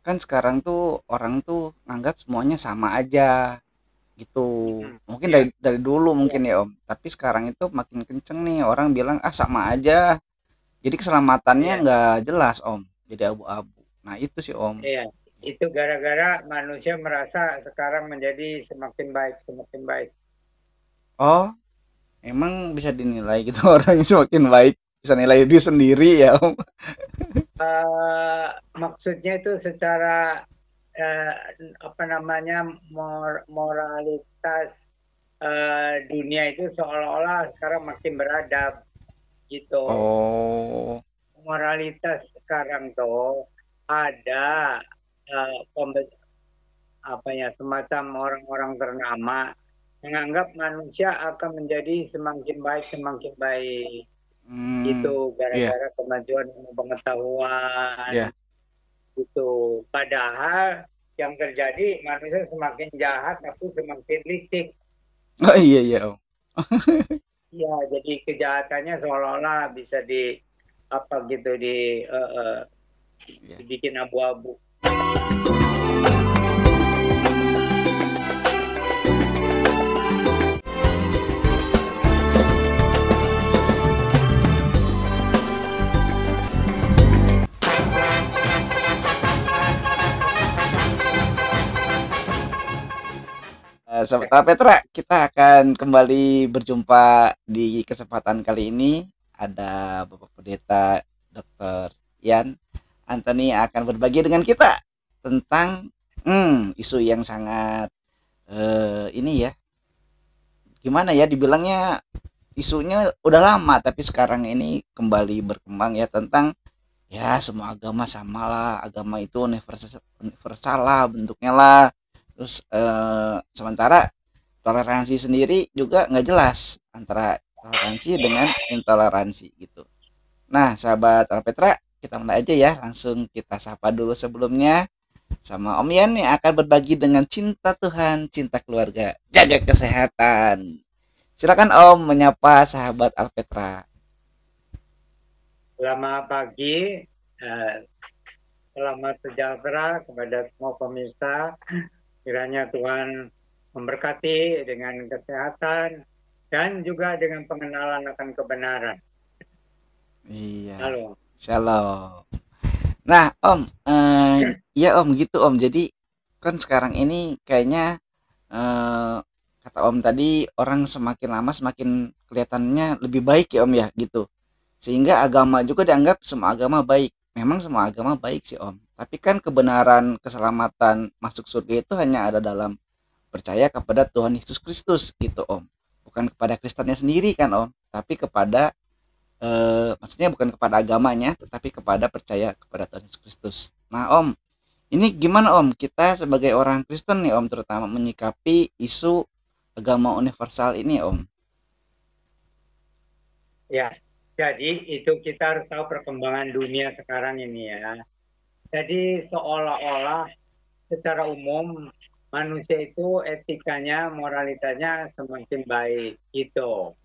kan sekarang tuh orang tuh nganggap semuanya sama aja gitu. Mm-mm. Mungkin Iya, dari dulu iya, mungkin ya Om. Tapi sekarang itu makin kenceng nih orang bilang ah sama aja. Jadi keselamatannya iya, nggak jelas Om. Jadi abu-abu. Nah itu sih Om. iya. Itu gara-gara manusia merasa sekarang menjadi semakin baik, semakin baik. Oh, emang bisa dinilai gitu orang yang semakin baik bisa nilai diri sendiri ya Om. Eh, Maksudnya itu secara eh, apa namanya moralitas dunia itu seolah-olah sekarang makin beradab gitu. Oh, Moralitas sekarang tuh ada eh, pembe- apa ya semacam orang-orang ternama menganggap manusia akan menjadi semakin baik gitu hmm, iya, gara-gara kemajuan ilmu pengetahuan iya. gitu. Padahal yang terjadi manusia semakin jahat tapi semakin licik. Oh iya iya Om. Ya, jadi kejahatannya seolah-olah bisa di apa gitu Iya. dibikin abu-abu. Sobat Petra, kita akan kembali berjumpa di kesempatan kali ini. Ada Bapak Pendeta Dr. Ian Anthony akan berbagi dengan kita tentang isu yang sangat ini ya, gimana ya dibilangnya isunya udah lama tapi sekarang ini kembali berkembang ya tentang ya semua agama sama lah, agama itu universal, universal lah bentuknya lah. Terus sementara toleransi sendiri juga nggak jelas antara toleransi dengan intoleransi gitu. Nah, sahabat Petra, kita mulai aja ya. Langsung kita sapa dulu sebelumnya sama Om Yan yang akan berbagi dengan cinta Tuhan, cinta keluarga, jaga kesehatan. Silakan Om menyapa sahabat Alpetra. Selamat pagi, eh, selamat sejahtera kepada semua pemirsa. Kiranya Tuhan memberkati dengan kesehatan dan juga dengan pengenalan akan kebenaran. Iya, Halo. shalom. Nah, Om, ya Om gitu Om. Jadi kan sekarang ini kayaknya eh, kata Om tadi orang semakin lama semakin kelihatannya lebih baik ya Om ya gitu. Sehingga agama juga dianggap semua agama baik. Memang semua agama baik sih Om. Tapi kan kebenaran keselamatan masuk surga itu hanya ada dalam percaya kepada Tuhan Yesus Kristus gitu Om. Bukan kepada Kristennya sendiri kan Om, tapi kepada maksudnya bukan kepada agamanya, tetapi kepada percaya kepada Tuhan Yesus Kristus. Nah Om, ini gimana Om? Kita sebagai orang Kristen nih Om, terutama menyikapi isu agama universal ini Om. Ya, jadi itu kita harus tahu perkembangan dunia sekarang ini ya. Jadi seolah-olah secara umum manusia itu etikanya, moralitasnya semakin baik gitu.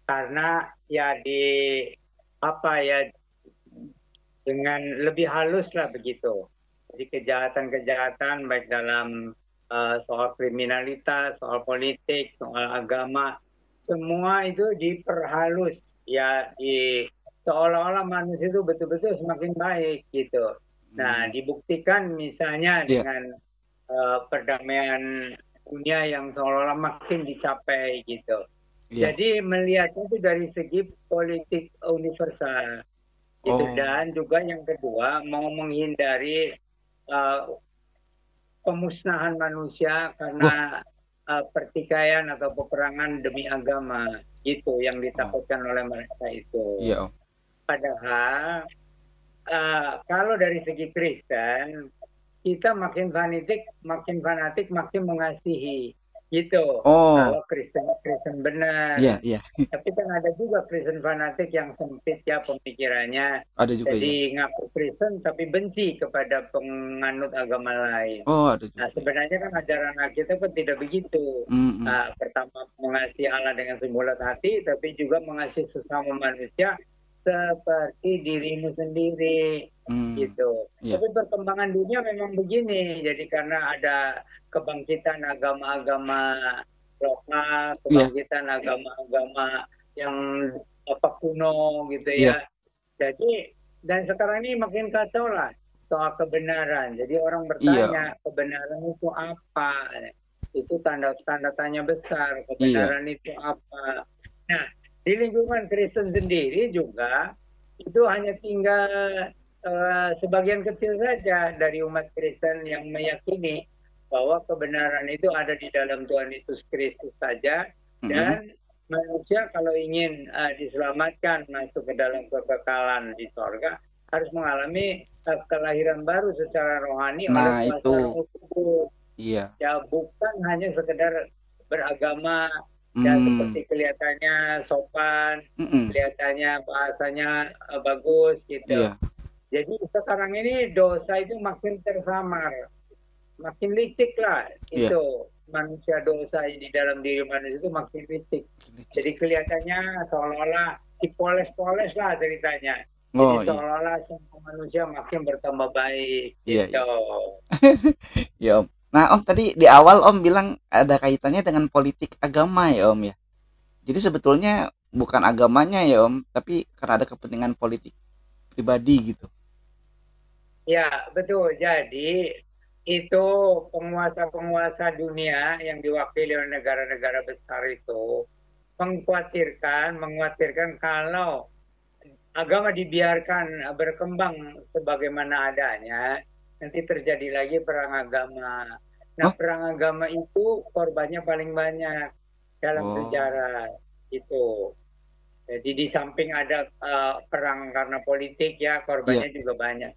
Karena ya di apa ya dengan lebih halus lah begitu. Jadi kejahatan-kejahatan baik dalam soal kriminalitas, soal politik, soal agama, semua itu diperhalus ya di seolah-olah manusia itu betul-betul semakin baik gitu. Nah, Hmm, dibuktikan misalnya iya, dengan perdamaian dunia yang seolah-olah makin dicapai gitu. iya. Jadi melihatnya itu dari segi politik universal gitu Oh, dan juga yang kedua mau menghindari uh, pemusnahan manusia wah, karena pertikaian atau peperangan demi agama itu yang oh, ditakutkan oleh mereka itu. iya Om. Padahal kalau dari segi Kristen kita makin fanatik, makin mengasihi gitu. Oh, Kalau Kristen Kristen iya, benar. iya. Tapi kan ada juga Kristen fanatik yang sempit ya pemikirannya. Ada juga ya. Jadi ngaku Kristen tapi benci kepada penganut agama lain. Oh, ada Nah juga ya. sebenarnya kan ajaran Alkitab kan tidak begitu. Hmm, hmm. Pertama mengasihi Allah dengan sebulat hati, tapi juga mengasihi sesama manusia seperti dirimu sendiri Hmm. gitu. Iya. Tapi perkembangan dunia memang begini. Jadi karena ada kebangkitan agama-agama lokal, Iya. kebangkitan agama-agama yang apa kuno gitu Iya. ya. Jadi dan sekarang ini makin kacau lah soal kebenaran. Jadi orang Iya. bertanya kebenaran itu apa? Itu tanda tanda tanya besar. Iya. Kebenaran itu apa? Nah, di lingkungan Kristen sendiri juga itu hanya tinggal sebagian kecil saja dari umat Kristen yang meyakini bahwa kebenaran itu ada di dalam Tuhan Yesus Kristus saja, Mm-mm. dan manusia kalau ingin diselamatkan masuk ke dalam kekekalan di sorga harus mengalami kelahiran baru secara rohani oleh Nah, itu. kuasa Roh Kudus. Iya. Ya bukan hanya sekedar beragama ya Hmm. seperti kelihatannya sopan, Mm-mm. kelihatannya bahasanya bagus gitu. Iya. Jadi sekarang ini dosa itu makin tersamar, makin licik lah Iya. itu manusia dosa di dalam diri manusia itu makin licik. Licik. Jadi kelihatannya seolah-olah dipoles-poles lah ceritanya. Jadi Oh, iya. seolah-olah semua manusia makin bertambah baik Iya, gitu. iya. Ya, Om. Nah, Om tadi di awal Om bilang ada kaitannya dengan politik agama ya, Om ya. Jadi sebetulnya bukan agamanya ya, Om, tapi karena ada kepentingan politik pribadi gitu. Ya, betul. Jadi itu penguasa-penguasa dunia yang diwakili oleh negara-negara besar itu mengkhawatirkan kalau agama dibiarkan berkembang sebagaimana adanya, nanti terjadi lagi perang agama. Nah, Oh. perang agama itu korbannya paling banyak dalam Oh. sejarah itu. Jadi di samping ada perang karena politik ya, Iya. korbannya juga banyak.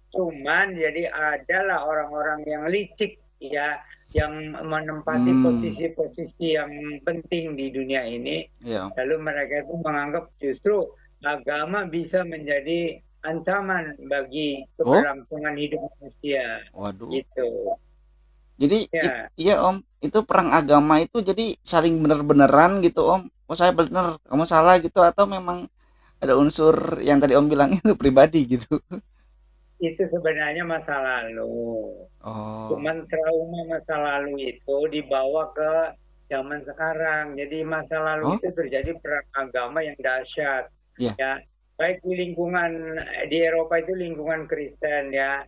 Cuman jadi adalah orang-orang yang licik ya, yang menempati Hmm. posisi-posisi yang penting di dunia ini. Iya, Om. Lalu mereka itu menganggap justru agama bisa menjadi ancaman bagi Oh, keberlangsungan hidup manusia. waduh. Gitu. Jadi Ya, iya, Om, itu perang agama itu jadi saling bener-beneran gitu, Om. Oh, saya bener, kamu salah gitu, atau memang ada unsur yang tadi Om bilang itu pribadi gitu. itu sebenarnya masa lalu. Oh. Cuman trauma masa lalu itu dibawa ke zaman sekarang. Jadi masa lalu Oh, itu terjadi perang agama yang dahsyat. iya. Ya, baik di lingkungan di Eropa itu lingkungan Kristen ya,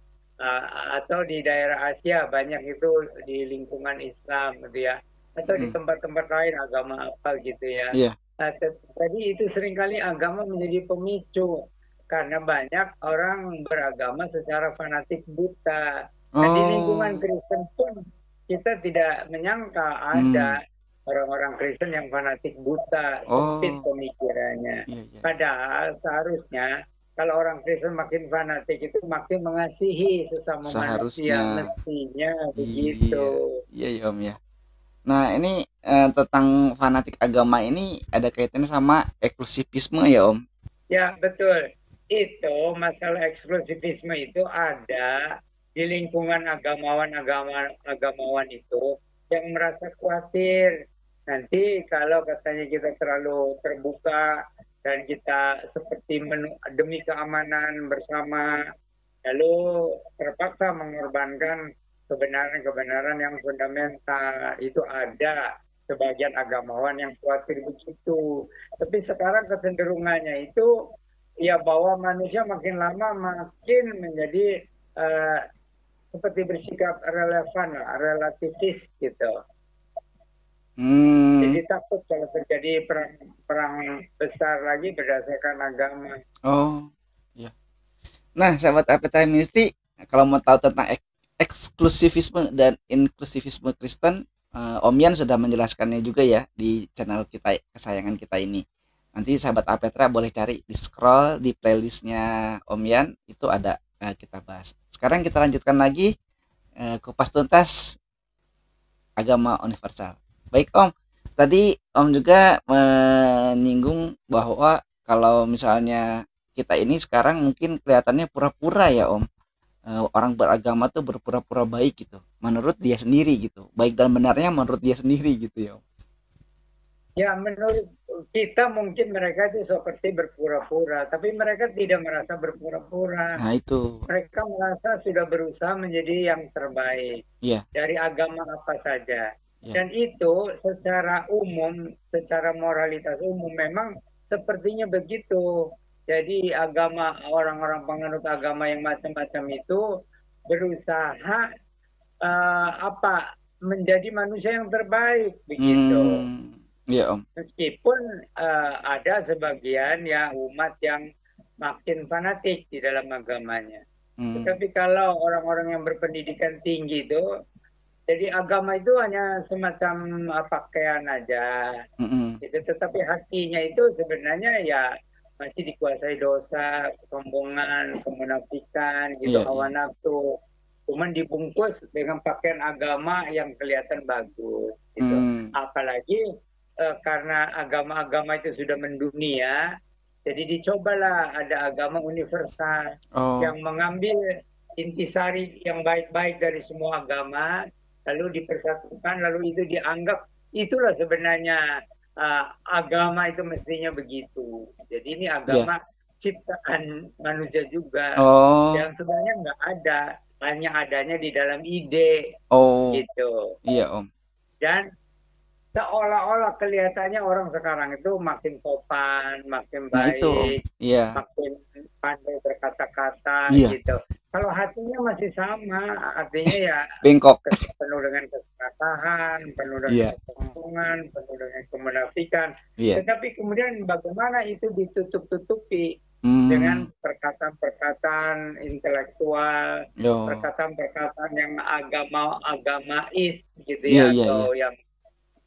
atau di daerah Asia banyak itu di lingkungan Islam gitu ya, atau di Mm. tempat-tempat lain agama apa gitu ya. Iya. Nah, jadi itu seringkali agama menjadi pemicu karena banyak orang beragama secara fanatik buta. Nah, di lingkungan Oh. Kristen pun kita tidak menyangka Hmm. ada orang-orang Kristen yang fanatik buta, sempit Oh. pemikirannya. Iya, iya. Padahal seharusnya kalau orang Kristen makin fanatik itu makin mengasihi sesama manusia, Seharusnya. mestinya begitu. Iya. Iya, ya, Om ya. Nah, ini tentang fanatik agama ini ada kaitannya sama eksklusivisme ya, Om. Ya, betul. Itu masalah eksklusivisme itu ada di lingkungan agamawan itu yang merasa khawatir. Nanti kalau katanya kita terlalu terbuka dan kita seperti demi keamanan bersama, lalu terpaksa mengorbankan kebenaran-kebenaran yang fundamental. Itu ada sebagian agamawan yang khawatir begitu. Tapi sekarang kecenderungannya itu ya bahwa manusia makin lama makin menjadi uh, seperti bersikap relevan, relativis gitu. Hmm. Jadi takut kalau terjadi perang, perang besar lagi berdasarkan agama. Oh, iya. Nah, sahabat APT Ministry, kalau mau tahu tentang eksklusivisme dan inklusivisme Kristen, Om Yan sudah menjelaskannya juga ya di channel kita kesayangan kita ini. Nanti sahabat Apetra boleh cari di scroll di playlistnya Om Yan, itu ada kita bahas. Sekarang kita lanjutkan lagi kupas tuntas agama universal. Baik Om, tadi Om juga menyinggung bahwa kalau misalnya kita ini sekarang mungkin kelihatannya pura-pura ya Om. Orang beragama tuh berpura-pura baik gitu. Menurut dia sendiri gitu. Baik dan benarnya menurut dia sendiri gitu ya Om. Ya, menurut kita mungkin mereka itu seperti berpura-pura, tapi mereka tidak merasa berpura-pura. Nah, itu. Mereka merasa sudah berusaha menjadi yang terbaik Iya, dari agama apa saja. iya. Dan itu secara umum, secara moralitas umum memang sepertinya begitu. Jadi agama orang-orang penganut agama yang macam-macam itu berusaha apa menjadi manusia yang terbaik begitu. Hmm, iya Om. Meskipun ada sebagian ya umat yang makin fanatik di dalam agamanya. Hmm, Tetapi kalau orang-orang yang berpendidikan tinggi itu, jadi agama itu hanya semacam pakaian aja. mm-mm. Itu, tetapi hatinya itu sebenarnya ya masih dikuasai dosa, kesombongan, kemunafikan, gitu, Iya, iya. hawa nafsu. Cuman dibungkus dengan pakaian agama yang kelihatan bagus, gitu. Hmm. Apalagi karena agama-agama itu sudah mendunia, jadi dicobalah ada agama universal Oh, yang mengambil intisari yang baik-baik dari semua agama, lalu dipersatukan, lalu itu dianggap itulah sebenarnya agama itu mestinya begitu. Jadi ini iya. agama ciptaan manusia juga Oh, yang sebenarnya nggak ada, hanya adanya di dalam ide oh, gitu. iya Om. Dan seolah-olah kelihatannya orang sekarang itu makin sopan, makin Nah, itu Om. baik, Iya, makin pandai berkata-kata iya. gitu. Kalau hatinya masih sama, artinya ya Bengkok. penuh dengan keserakahan, penuh dengan Iya, kesombongan, penuh dengan kemunafikan. iya. Tetapi kemudian bagaimana itu ditutup-tutupi dengan Hmm, perkataan-perkataan intelektual, yo. perkataan-perkataan yang agama-agamais gitu Iya, ya, iya, iya. atau yang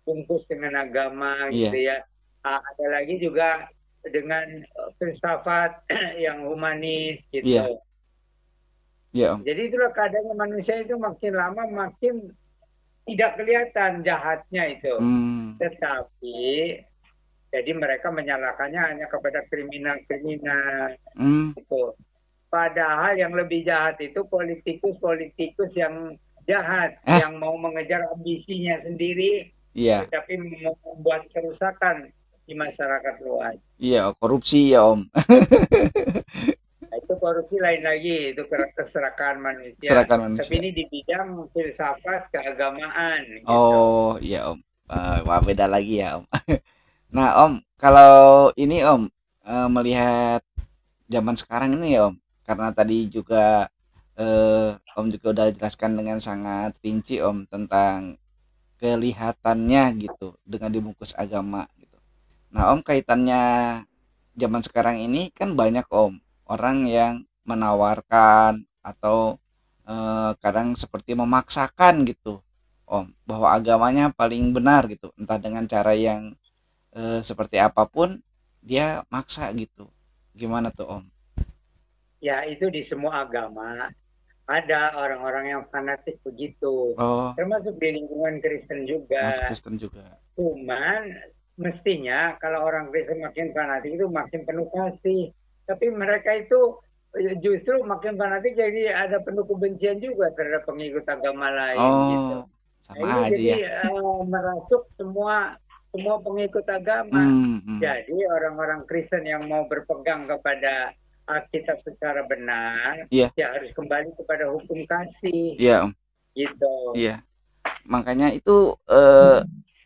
bungkus dengan agama gitu Iya, ya. Ada lagi juga dengan filsafat yang humanis iya, gitu. iya Om. Jadi itulah keadaannya manusia itu makin lama makin tidak kelihatan jahatnya itu. Hmm, Tetapi jadi mereka menyalahkannya hanya kepada kriminal-kriminal hmm. itu. Padahal yang lebih jahat itu politikus-politikus yang jahat, Ah, yang mau mengejar ambisinya sendiri, iya, tetapi membuat kerusakan di masyarakat luas. iya. Korupsi ya Om. Nah, itu korupsi lain lagi, itu keserakahan manusia. Serahkan Tapi manusia. ini di bidang filsafat keagamaan gitu. Oh, iya Om. Wah, beda lagi ya Om. Nah Om, kalau ini Om, melihat zaman sekarang ini ya Om, karena tadi juga Om juga udah jelaskan dengan sangat rinci Om tentang kelihatannya gitu dengan dibungkus agama gitu. Nah Om, kaitannya zaman sekarang ini kan banyak Om orang yang menawarkan atau kadang seperti memaksakan gitu Om bahwa agamanya paling benar gitu, entah dengan cara yang seperti apapun dia maksa gitu. Gimana tuh Om? Ya, itu di semua agama ada orang-orang yang fanatik begitu. Oh, Termasuk di lingkungan Kristen masuk juga. Kristen juga. Cuman mestinya kalau orang Kristen makin fanatik itu makin penuh kasih. Tapi mereka itu justru makin fanatik jadi ada penuh kebencian juga terhadap pengikut agama lain gitu. Oh, Nah, sama ini aja jadi ya. merasuk semua semua pengikut agama. Hmm, hmm. Jadi orang-orang Kristen yang mau berpegang kepada Alkitab secara benar, Iya, ya harus kembali kepada hukum kasih iya Om. gitu. Iya. Makanya itu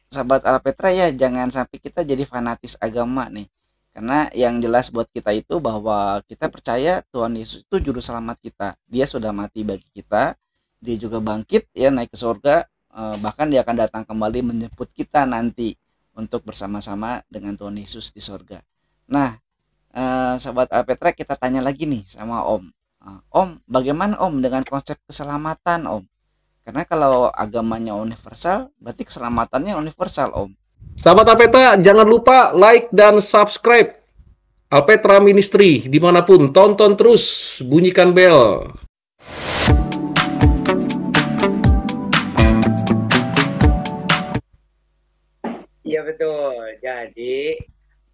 sahabat Alpetra ya jangan sampai kita jadi fanatis agama nih. Karena yang jelas buat kita itu bahwa kita percaya Tuhan Yesus itu juru selamat kita. Dia sudah mati bagi kita. Dia juga bangkit ya naik ke surga. Bahkan dia akan datang kembali menjemput kita nanti untuk bersama-sama dengan Tuhan Yesus di surga. Nah, sahabat Alpetra kita tanya lagi nih sama Om. Om, bagaimana Om dengan konsep keselamatan Om? Karena kalau agamanya universal, berarti keselamatannya universal, Om. Sahabat Alpetra, jangan lupa like dan subscribe Alpetra Ministry dimanapun. Tonton terus, bunyikan bel. Iya betul. Jadi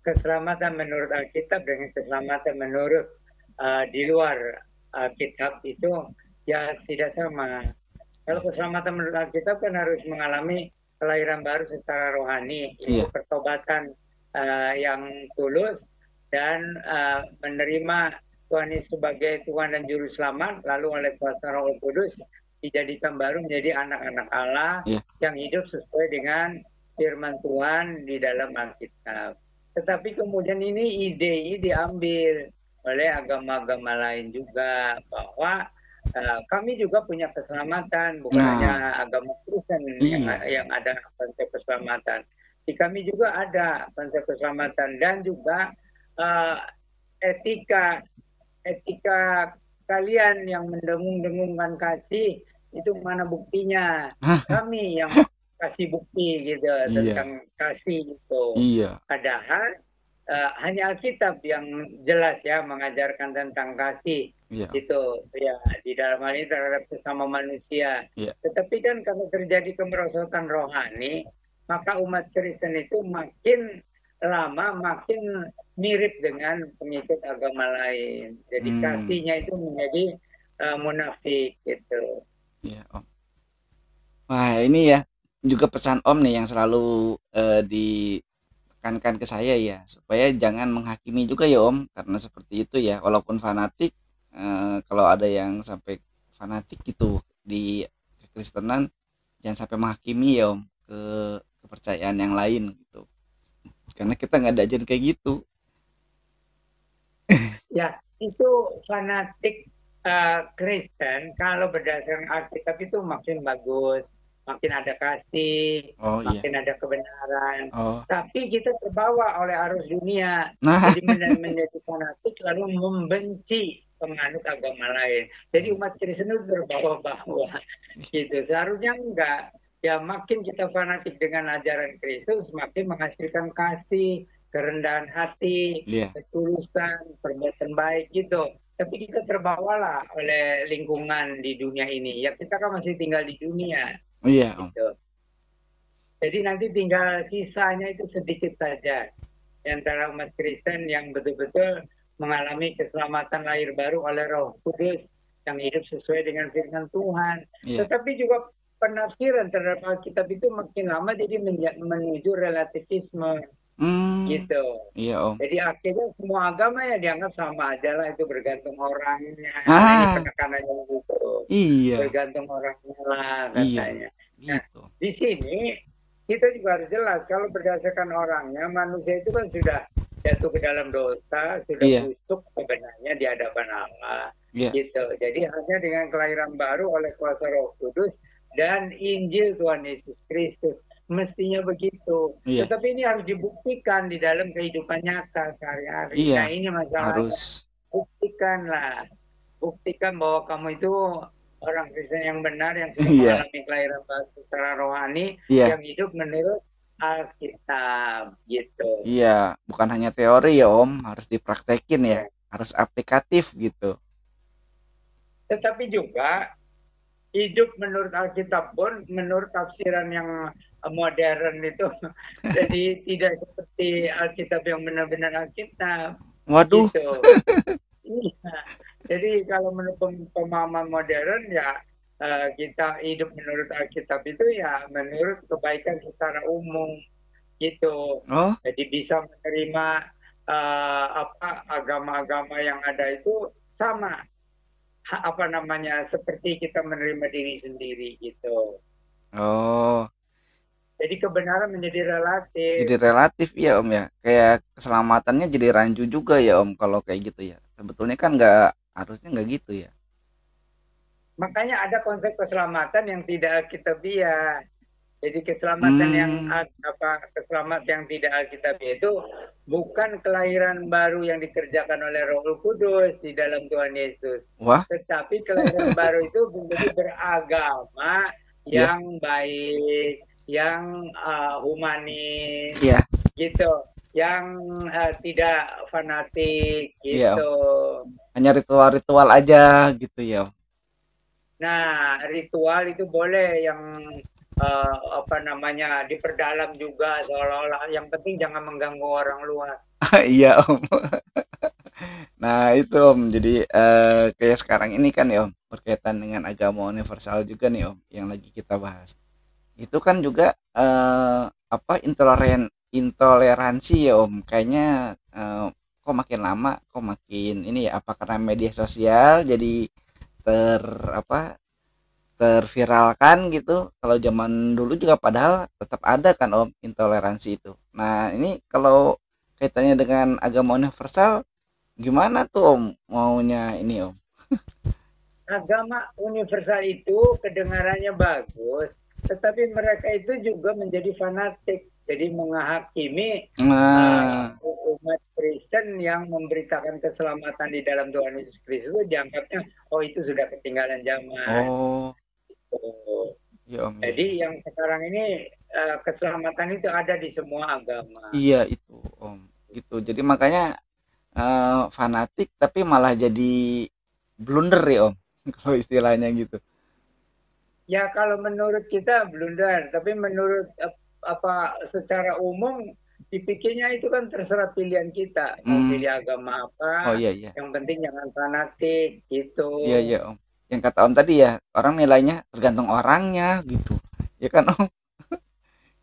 keselamatan menurut Alkitab dengan keselamatan menurut di luar Alkitab itu ya tidak sama. Kalau keselamatan menurut Alkitab kan harus mengalami kelahiran baru secara rohani, itu Iya. pertobatan yang tulus dan menerima Tuhan Yesus sebagai Tuhan dan Juru Selamat, lalu oleh kuasa Roh Kudus dijadikan baru menjadi anak-anak Allah Iya. yang hidup sesuai dengan firman Tuhan di dalam Alkitab. Tetapi kemudian ini ide ini diambil oleh agama-agama lain juga, bahwa kami juga punya keselamatan, bukan hanya agama Kristen Iya. yang ada konsep keselamatan. Di kami juga ada konsep keselamatan dan juga etika kalian yang mendengung-dengungkan kasih, itu mana buktinya? Kami yang kasih bukti gitu tentang kasih itu. Iya. Padahal hanya Alkitab yang jelas ya mengajarkan tentang kasih. Iya. Itu ya di dalam hal ini terhadap sesama manusia. Iya. Tetapi kan kalau terjadi kemerosotan rohani, maka umat Kristen itu makin lama makin mirip dengan pengikut agama lain. Jadi kasihnya itu menjadi munafik gitu. Iya, Om. Wah, ini ya juga pesan Om nih yang selalu ditekankan ke saya ya, supaya jangan menghakimi juga ya Om, karena seperti itu ya, walaupun fanatik, kalau ada yang sampai fanatik gitu di kekristenan, jangan sampai menghakimi ya Om ke kepercayaan yang lain gitu, karena kita nggak diajarin kayak gitu. Ya, itu fanatik Kristen kalau berdasarkan Alkitab itu makin bagus, makin ada kasih, makin ada kebenaran. Tapi kita terbawa oleh arus dunia, jadi menjadi fanatik lalu membenci penganut agama lain. Jadi umat Kristen itu terbawa-bawa, gitu. Seharusnya enggak. Ya makin kita fanatik dengan ajaran Kristus, makin menghasilkan kasih, kerendahan hati, ketulusan, perbuatan baik gitu. Tapi kita terbawalah oleh lingkungan di dunia ini. Ya kita kan masih tinggal di dunia. Iya, gitu. Jadi nanti tinggal sisanya itu sedikit saja. Di antara umat Kristen yang betul-betul mengalami keselamatan lahir baru oleh Roh Kudus yang hidup sesuai dengan firman Tuhan. Tetapi juga penafsiran terhadap Alkitab itu makin lama jadi menuju relativisme. Gitu. Iya Om. Jadi akhirnya semua agama ya dianggap sama aja lah, itu bergantung orangnya. Ini penekanannya gitu. Iya. Bergantung orangnya lah katanya. Iya. Gitu. Nah, di sini kita juga harus jelas kalau berdasarkan orangnya, manusia itu kan sudah jatuh ke dalam dosa, sudah busuk sebenarnya di hadapan Allah. Gitu. Jadi hanya dengan kelahiran baru oleh kuasa Roh Kudus dan Injil Tuhan Yesus Kristus. Mestinya begitu. Tetapi ini harus dibuktikan di dalam kehidupan nyata sehari-hari. Nah ini masalahnya. Buktikanlah. Buktikan bahwa kamu itu orang Kristen yang benar, yang sudah mengalami kelahiran baru secara rohani, yang hidup menurut Alkitab gitu. Iya, bukan hanya teori ya Om, harus dipraktekin ya, harus aplikatif gitu. Tetapi juga hidup menurut Alkitab pun menurut tafsiran yang modern itu jadi tidak seperti Alkitab yang benar-benar Alkitab. Waduh. Gitu. Iya. Jadi kalau menurut pemahaman modern ya kita hidup menurut Alkitab itu ya menurut kebaikan secara umum gitu. Jadi bisa menerima agama-agama yang ada itu sama seperti kita menerima diri sendiri gitu. Jadi kebenaran menjadi relatif. Jadi relatif ya Om ya. Kayak keselamatannya jadi rancu juga ya Om kalau kayak gitu ya. Sebetulnya kan harusnya nggak gitu ya. Makanya ada konsep keselamatan yang tidak alkitabiah. Jadi keselamatan keselamatan yang tidak alkitabiah itu bukan kelahiran baru yang dikerjakan oleh Roh Kudus di dalam Tuhan Yesus. Tetapi kelahiran baru itu menjadi beragama yang baik, yang humanis, gitu, yang tidak fanatik, gitu. Hanya ritual-ritual aja gitu ya. Nah, ritual itu boleh yang diperdalam juga seolah-olah, yang penting jangan mengganggu orang luar. Iya Om. Nah itu Om, jadi kayak sekarang ini kan ya Om, berkaitan dengan agama universal juga nih Om, yang lagi kita bahas. itu kan juga apa intoleransi ya Om. Kayaknya kok makin lama kok makin ini ya apa karena media sosial jadi ter apa terviralkan gitu. Kalau zaman dulu juga padahal tetap ada kan Om intoleransi itu. Nah, ini kalau kaitannya dengan agama universal gimana tuh Om maunya ini Om? Agama universal itu kedengarannya bagus, tetapi mereka itu juga menjadi fanatik, jadi menghakimi Nah, umat Kristen yang memberitakan keselamatan di dalam Tuhan Yesus Kristus itu dianggapnya, oh itu sudah ketinggalan zaman. oh, Oh. iya Om, iya Jadi iya. yang sekarang ini keselamatan itu ada di semua agama. Iya itu Om, gitu. Jadi makanya fanatik tapi malah jadi blunder ya Om, kalau istilahnya gitu. Ya kalau menurut kita blunder, tapi menurut apa secara umum dipikirnya itu kan terserah pilihan kita mau Hmm, pilih agama oh apa, iya iya. yang penting jangan fanatik gitu. Iya iya Om. Yang kata Om tadi ya, orang nilainya tergantung orangnya gitu. Ya kan Om?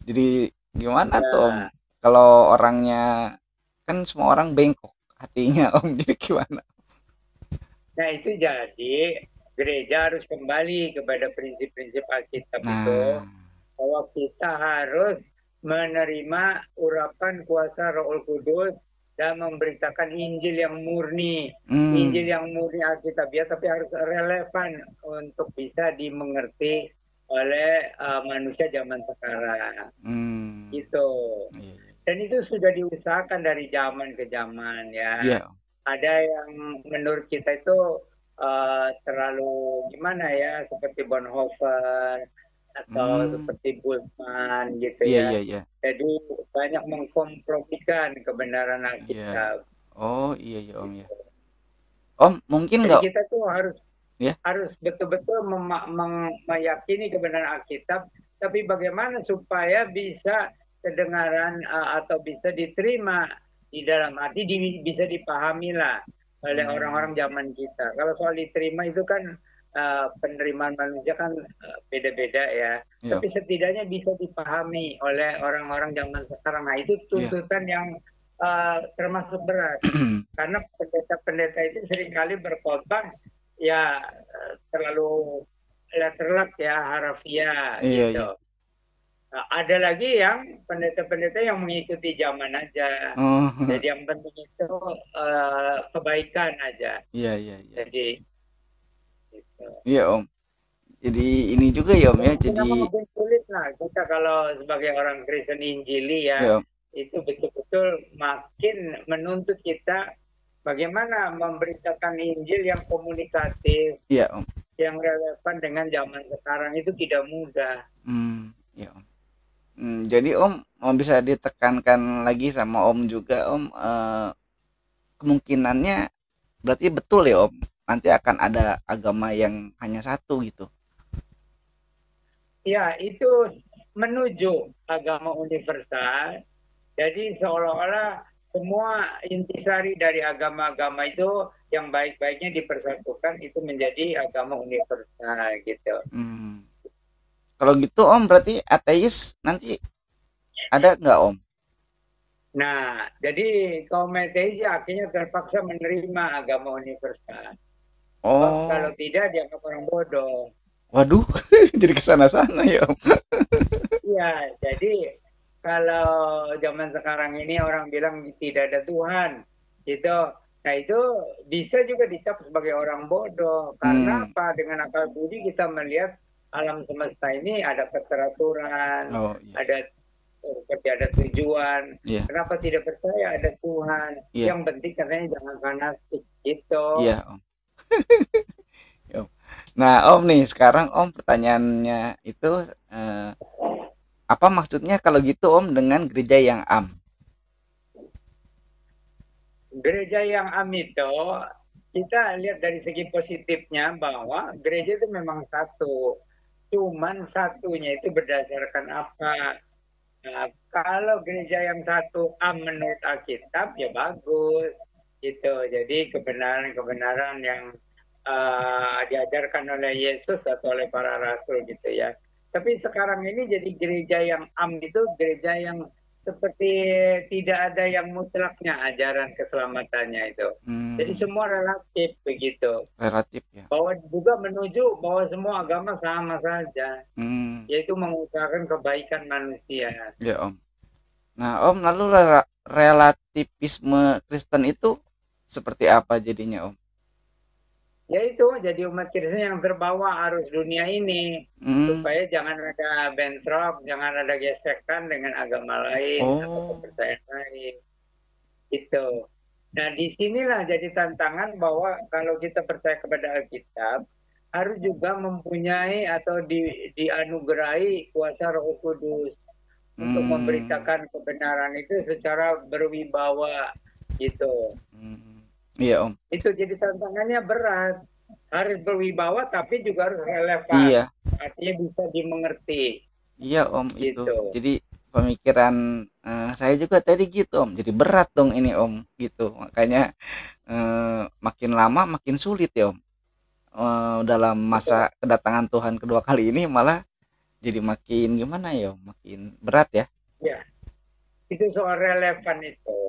Jadi gimana tuh Om? Ya, Kalau orangnya kan semua orang bengkok hatinya Om. Jadi gimana? nah itu jadi gereja harus kembali kepada prinsip-prinsip Alkitab itu Nah, bahwa kita harus menerima urapan kuasa Roh Kudus dan memberitakan Injil yang murni. Injil hmm, yang murni Alkitabiah tapi harus relevan untuk bisa dimengerti oleh manusia zaman sekarang. hmm, Gitu. iya iya Dan itu sudah diusahakan dari zaman ke zaman ya. iya Om. Ada yang menurut kita itu terlalu gimana ya, seperti Bonhoeffer atau Hmm, seperti Bultmann gitu iya ya. iya iya Jadi banyak mengkompromikan kebenaran iya. Alkitab. Oh iya iya Om ya. Om mungkin Jadi nggak kita tuh harus ya? harus betul-betul meyakini kebenaran Alkitab, tapi bagaimana supaya bisa kedengaran atau bisa diterima di dalam hati, bisa dipahami lah oleh Hmm, orang-orang zaman kita. Kalau soal diterima itu kan penerimaan manusia kan beda-beda ya, iya tapi setidaknya bisa dipahami oleh orang-orang zaman sekarang. Nah itu iya. tuntutan yang termasuk berat karena pendeta-pendeta itu seringkali berkhotbah ya terlalu letterlek ya, harafiah Iya iya. gitu. Nah, ada lagi yang pendeta-pendeta yang mengikuti zaman aja. Oh Jadi yang penting itu kebaikan aja. iya iya iya. Jadi gitu. Iya Om. Jadi ini juga ya Om Ya ya. makin Jadi lama makin sulit lah kita kalau sebagai orang Kristen Injili ya, ya Om. itu betul-betul makin menuntut kita bagaimana memberitakan Injil yang komunikatif, Iya Om. yang relevan dengan zaman sekarang itu tidak mudah. Iya Om. Jadi Om bisa ditekankan lagi sama Om juga Om kemungkinannya berarti betul ya Om. Nanti akan ada agama yang hanya satu gitu. Ya, itu menuju agama universal. Jadi seolah-olah semua intisari dari agama-agama itu yang baik-baiknya dipersatukan itu menjadi agama universal gitu. Hmm. Kalau gitu Om berarti ateis nanti ada nggak Om? Nah, jadi kaum ateis ya akhirnya terpaksa menerima agama universal. Sebab kalau Oh, tidak dianggap orang bodoh. waduh, jadi kesana-sana ya Om. Iya, jadi kalau zaman sekarang ini orang bilang tidak ada Tuhan, gitu. Nah itu bisa juga dicap sebagai orang bodoh. Karena Hmm. apa? Dengan akal budi kita melihat alam semesta ini ada keteraturan, Oh iya ada seperti ada tujuan. iya Kenapa tidak percaya ada Tuhan? iya Yang penting katanya jangan fanatik gitu. iya Om. Iya, Om. Nah Om nih sekarang Om pertanyaannya itu eh, apa maksudnya kalau gitu Om dengan gereja yang am? Gereja yang amito, kita lihat dari segi positifnya bahwa gereja itu memang satu. Cuman satunya itu berdasarkan apa? Nah, kalau gereja yang satu am menurut Alkitab ya bagus gitu. Jadi kebenaran-kebenaran yang diajarkan oleh Yesus atau oleh para rasul gitu ya. Tapi sekarang ini jadi gereja yang itu gereja yang seperti tidak ada yang mutlaknya ajaran keselamatannya itu. Jadi semua relatif begitu. Relatif ya. Bahwa juga menuju bahwa semua agama sama saja, yaitu mengusahakan kebaikan manusia. Ya Om. Nah Om, lalu relativisme Kristen itu seperti apa jadinya Om? Yaitu jadi umat Kristen yang terbawa arus dunia ini, supaya jangan ada bentrok, jangan ada gesekan dengan agama lain atau kepercayaan lain. Itu. Nah, disinilah jadi tantangan bahwa kalau kita percaya kepada Alkitab, harus juga mempunyai atau dianugerahi kuasa Roh Kudus untuk memberitakan kebenaran itu secara berwibawa gitu. Iya Om. Itu jadi tantangannya berat. Harus berwibawa tapi juga harus relevan. Iya. Artinya bisa dimengerti. Iya Om Gitu. itu. Jadi pemikiran saya juga tadi gitu Om. Jadi berat dong ini Om gitu. Makanya makin lama makin sulit ya Om. Dalam masa kedatangan Tuhan kedua kali ini malah jadi makin gimana ya Om? Makin berat ya. Ya. Itu soal relevan itu.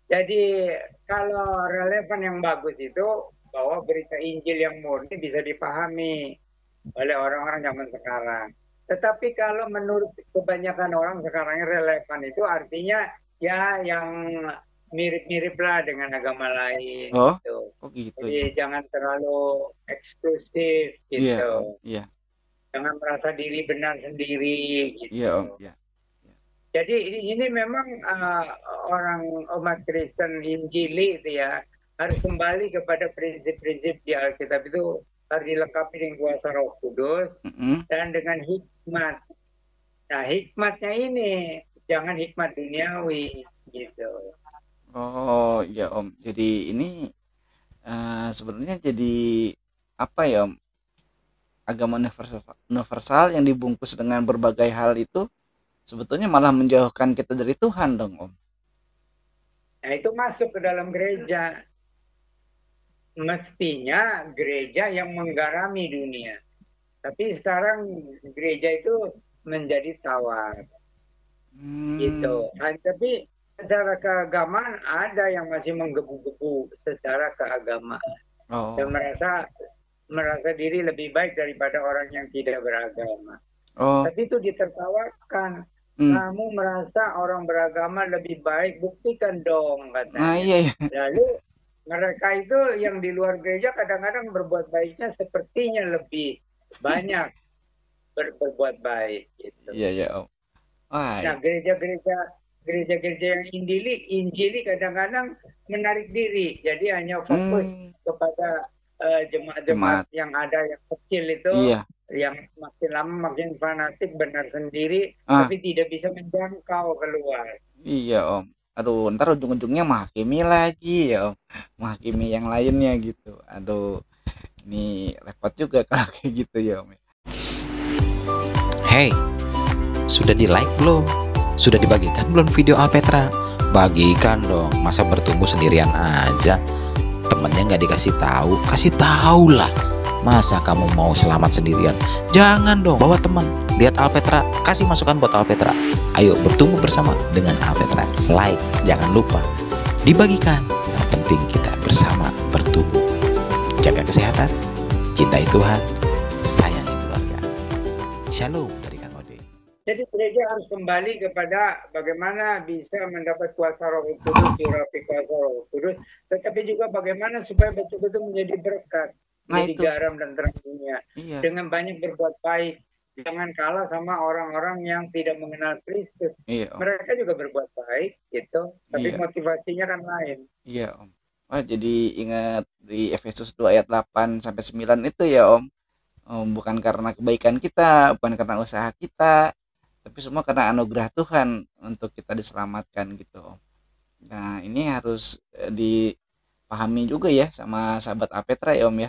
Jadi kalau relevan yang bagus itu bahwa berita Injil yang murni bisa dipahami oleh orang-orang zaman sekarang. Tetapi kalau menurut kebanyakan orang sekarang yang relevan itu artinya ya yang mirip-mirip lah dengan agama lain. Gitu. Oh gitu. Jadi jangan terlalu eksklusif gitu. Iya. Jangan merasa diri benar sendiri. Gitu. Iya Om. Iya. Jadi ini memang orang umat Kristen Injili itu ya harus kembali kepada prinsip-prinsip di Alkitab itu harus dilengkapi dengan kuasa Roh Kudus dan dengan hikmat. Nah hikmatnya ini jangan hikmat duniawi gitu. Oh ya Om. Jadi ini sebenarnya jadi apa ya Om? Agama universal yang dibungkus dengan berbagai hal itu sebetulnya malah menjauhkan kita dari Tuhan dong Om. Nah itu masuk ke dalam gereja. Mestinya gereja yang menggarami dunia. Tapi sekarang gereja itu menjadi tawar. Gitu. Tapi secara keagamaan ada yang masih menggebu-gebu secara keagamaan. Dan merasa diri lebih baik daripada orang yang tidak beragama. Tapi itu ditertawakan. Kamu merasa orang beragama lebih baik, buktikan dong katanya. Iya. Lalu mereka itu yang di luar gereja kadang-kadang berbuat baiknya sepertinya lebih banyak berbuat baik. Gitu. Iya Om. Nah gereja-gereja yang injili kadang-kadang menarik diri, jadi hanya fokus kepada jemaat-jemaat yang ada yang kecil itu. Iya. Yang makin lama makin fanatik benar sendiri, tapi tidak bisa menjangkau keluar. Iya Om. Aduh, ntar ujung-ujungnya menghakimi lagi ya Om. Menghakimi yang lainnya gitu. Aduh, ini repot juga kalau kayak gitu ya Om. Hey, sudah di like belum? Sudah dibagikan belum video Alpetra? Bagikan dong, masa bertumbuh sendirian aja. Temennya nggak dikasih tahu, kasih tahu lah. Masa kamu mau selamat sendirian? Jangan dong, bawa teman. Lihat Alpetra, kasih masukan buat Alpetra. Ayo bertumbuh bersama dengan Alpetra. Like, jangan lupa dibagikan. Yang penting kita bersama bertumbuh. Jaga kesehatan, cintai Tuhan, sayangi keluarga. Shalom dari Kang Ode. Jadi gereja harus kembali kepada bagaimana bisa mendapat kuasa Roh Kudus, diurapi kuasa Roh Kudus, tetapi juga bagaimana supaya betul-betul menjadi berkat. Jadi garam dan terang dunia. Iya. Dengan banyak berbuat baik. Jangan kalah sama orang-orang yang tidak mengenal Kristus. Iya, Om. Mereka juga berbuat baik gitu. Tapi motivasinya kan lain. Iya Om. Jadi ingat di Efesus 2 ayat 8 sampai 9 itu ya Om. Bukan karena kebaikan kita, bukan karena usaha kita, tapi semua karena anugerah Tuhan untuk kita diselamatkan gitu Om. Nah ini harus dipahami juga ya sama sahabat Alpetra ya Om ya.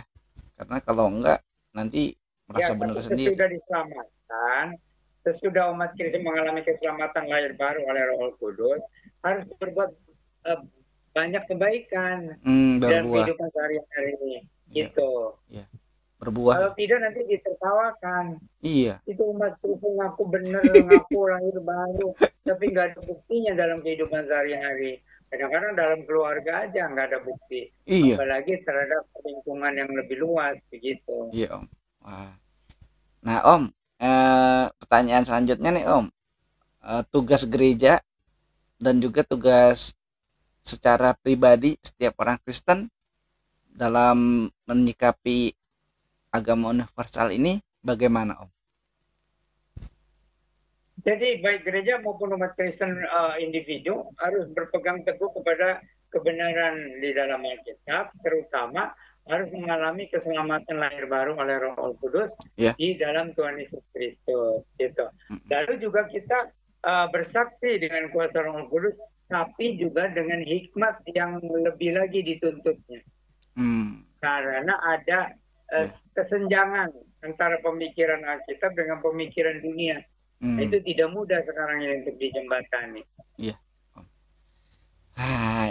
Karena kalau enggak nanti merasa benar sendiri. Sesudah diselamatkan, sesudah umat Kristen mengalami keselamatan lahir baru oleh Roh Kudus, harus berbuat banyak kebaikan dalam kehidupan sehari-hari. Gitu. Ya. berbuah. Kalau tidak nanti ditertawakan. Iya, Itu umat Kristen ngaku bener, ngaku lahir baru, tapi nggak ada buktinya dalam kehidupan sehari-hari. Kadang-kadang dalam keluarga aja nggak ada bukti, iya, apalagi terhadap lingkungan yang lebih luas begitu. iya Om. Wah. Nah Om, pertanyaan selanjutnya nih Om, tugas gereja dan juga tugas secara pribadi setiap orang Kristen dalam menyikapi agama universal ini bagaimana Om? Jadi baik gereja maupun umat Kristen individu harus berpegang teguh kepada kebenaran di dalam Alkitab, terutama harus mengalami keselamatan lahir baru oleh Roh Kudus Ya. di dalam Tuhan Yesus Kristus. Gitu. Lalu juga kita bersaksi dengan kuasa Roh Kudus, tapi juga dengan hikmat yang lebih lagi dituntutnya. Karena ada kesenjangan antara pemikiran Alkitab dengan pemikiran dunia. Itu tidak mudah sekarang ini untuk dijembatani. Iya.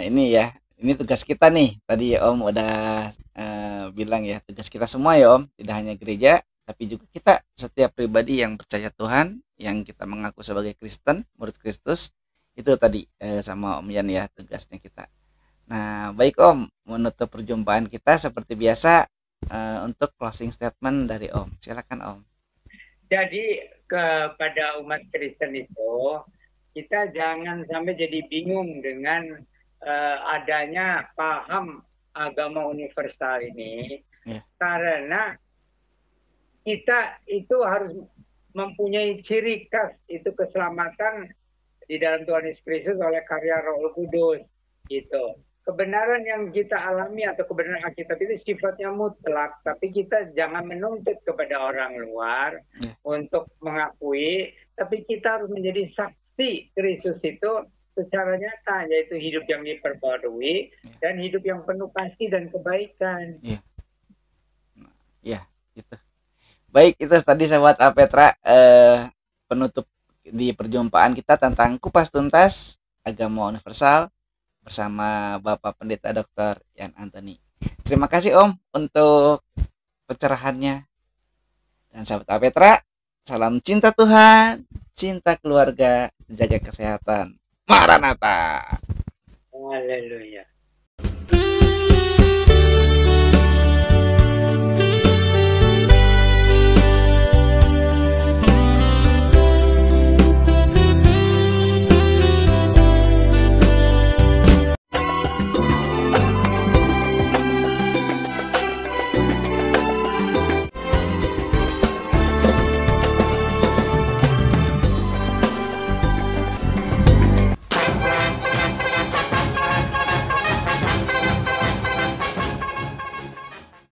Ini ya, ini tugas kita nih. Tadi Om udah bilang ya, tugas kita semua ya Om, tidak hanya gereja, tapi juga kita setiap pribadi yang percaya Tuhan, yang kita mengaku sebagai Kristen, murid Kristus, itu tadi sama Om Yan ya tugasnya kita. Nah, baik Om, menutup perjumpaan kita seperti biasa untuk closing statement dari Om. Silakan Om. Jadi kepada umat Kristen itu kita jangan sampai jadi bingung dengan adanya paham agama universal ini, karena kita itu harus mempunyai ciri khas, itu keselamatan di dalam Tuhan Yesus Kristus oleh karya Roh Kudus gitu. Kebenaran yang kita alami atau kebenaran Alkitab itu sifatnya mutlak, tapi kita jangan menuntut kepada orang luar untuk mengakui, tapi kita harus menjadi saksi Kristus itu secara nyata, yaitu hidup yang diperbarui dan hidup yang penuh kasih dan kebaikan. Ya, gitu. Baik, itu tadi sahabat Alpetra penutup di perjumpaan kita tentang kupas tuntas agama universal bersama Bapak Pendeta Dr. Yan Anthony. Terima kasih Om untuk pencerahannya. Dan sahabat Alpetra, salam cinta Tuhan, cinta keluarga, jaga kesehatan. Maranatha. Haleluya.